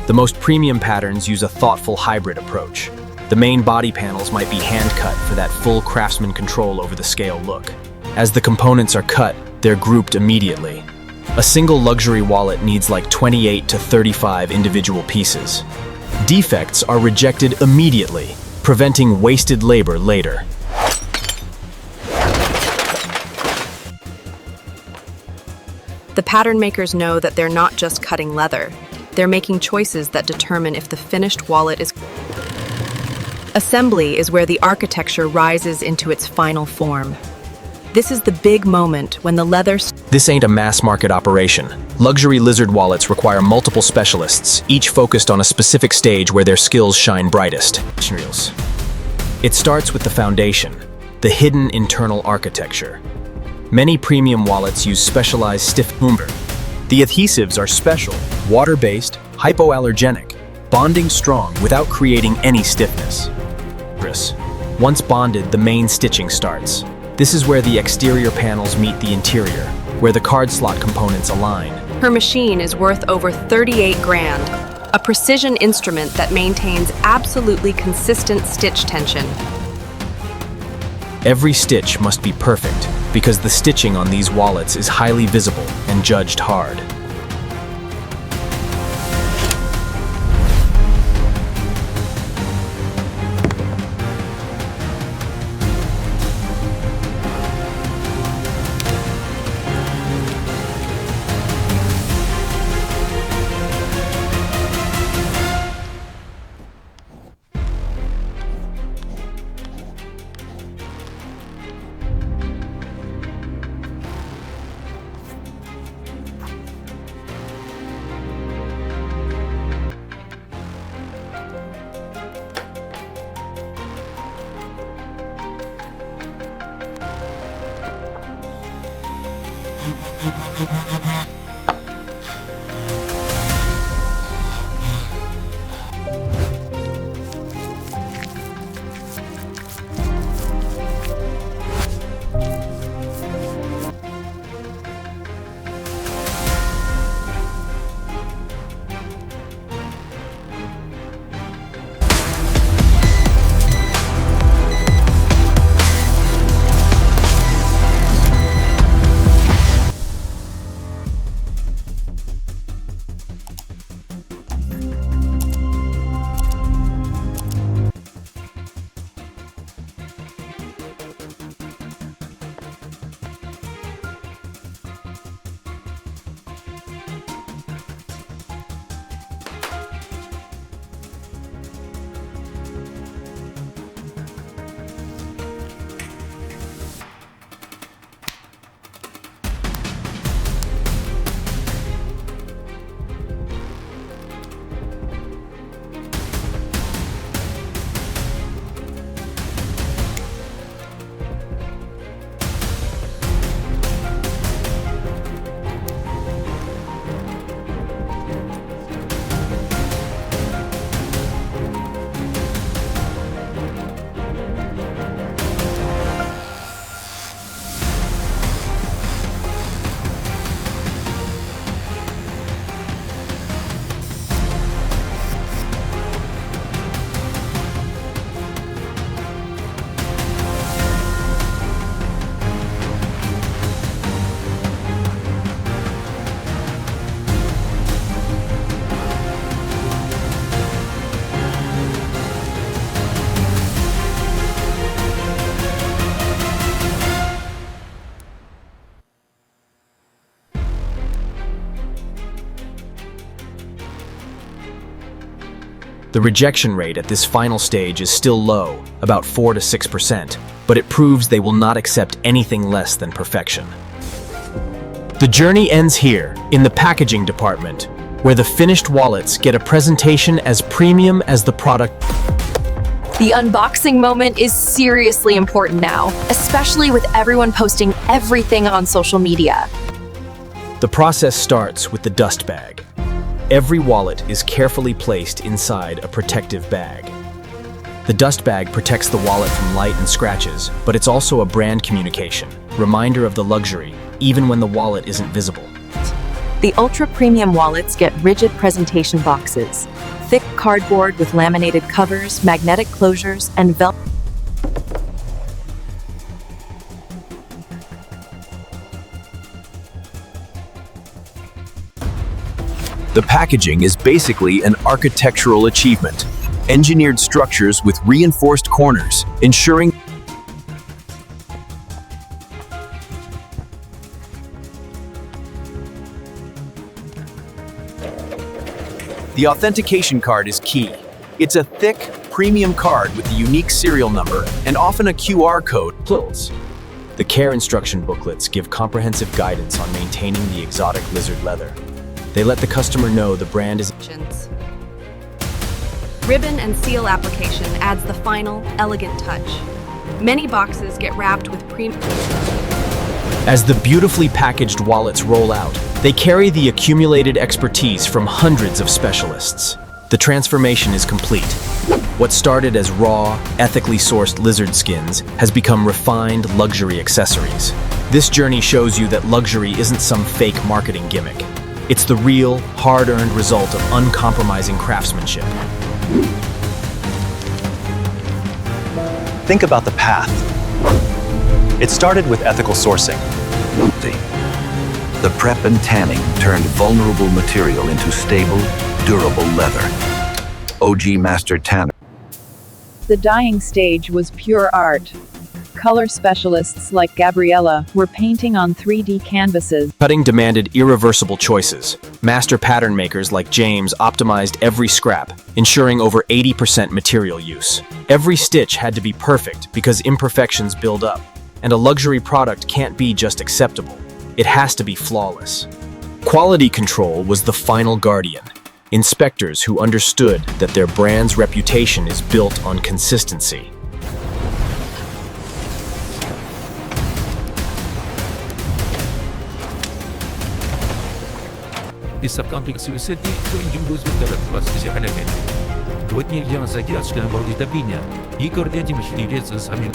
The most premium patterns use a thoughtful hybrid approach. The main body panels might be hand-cut for that full craftsman control over the scale look. As the components are cut, they're grouped immediately. A single luxury wallet needs like 28 to 35 individual pieces. Defects are rejected immediately, preventing wasted labor later. The pattern makers know that they're not just cutting leather. They're making choices that determine if the finished wallet is... Assembly is where the architecture rises into its final form. This is the big moment when the leather... This ain't a mass-market operation. Luxury lizard wallets require multiple specialists, each focused on a specific stage where their skills shine brightest. It starts with the foundation, the hidden internal architecture. Many premium wallets use specialized stiff umber. The adhesives are special, water-based, hypoallergenic, bonding strong without creating any stiffness. Once bonded, the main stitching starts. This is where the exterior panels meet the interior, where the card slot components align. Her machine is worth over 38 grand, a precision instrument that maintains absolutely consistent stitch tension. Every stitch must be perfect, because the stitching on these wallets is highly visible and judged hard. The rejection rate at this final stage is still low, about 4 to 6%, but it proves they will not accept anything less than perfection. The journey ends here, in the packaging department, where the finished wallets get a presentation as premium as the product. The unboxing moment is seriously important now, especially with everyone posting everything on social media. The process starts with the dust bag. Every wallet is carefully placed inside a protective bag. The dust bag protects the wallet from light and scratches, but it's also a brand communication, reminder of the luxury, even when the wallet isn't visible. The ultra-premium wallets get rigid presentation boxes, thick cardboard with laminated covers, magnetic closures, and velvet. The packaging is basically an architectural achievement. Engineered structures with reinforced corners, ensuring the authentication card is key. It's a thick, premium card with a unique serial number and often a QR code. The care instruction booklets give comprehensive guidance on maintaining the exotic lizard leather. They let the customer know the brand is. Ribbon and seal application adds the final, elegant touch. Many boxes get wrapped with As the beautifully packaged wallets roll out, they carry the accumulated expertise from hundreds of specialists. The transformation is complete. What started as raw, ethically sourced lizard skins has become refined luxury accessories. This journey shows you that luxury isn't some fake marketing gimmick. It's the real, hard-earned result of uncompromising craftsmanship. Think about the path. It started with ethical sourcing. The prep and tanning turned vulnerable material into stable, durable leather. OG Master Tanner. The dyeing stage was pure art. Color specialists like Gabriella were painting on 3D canvases. Cutting demanded irreversible choices. Master pattern makers like James optimized every scrap, ensuring over 80% material use. Every stitch had to be perfect because imperfections build up, and a luxury product can't be just acceptable. It has to be flawless. Quality control was the final guardian. Inspectors who understood that their brand's reputation is built on consistency. Из-за комплекса высоты Индюс Викторовас Зиханевич. Вот нельзя задержать на волне топения и координировать за самим.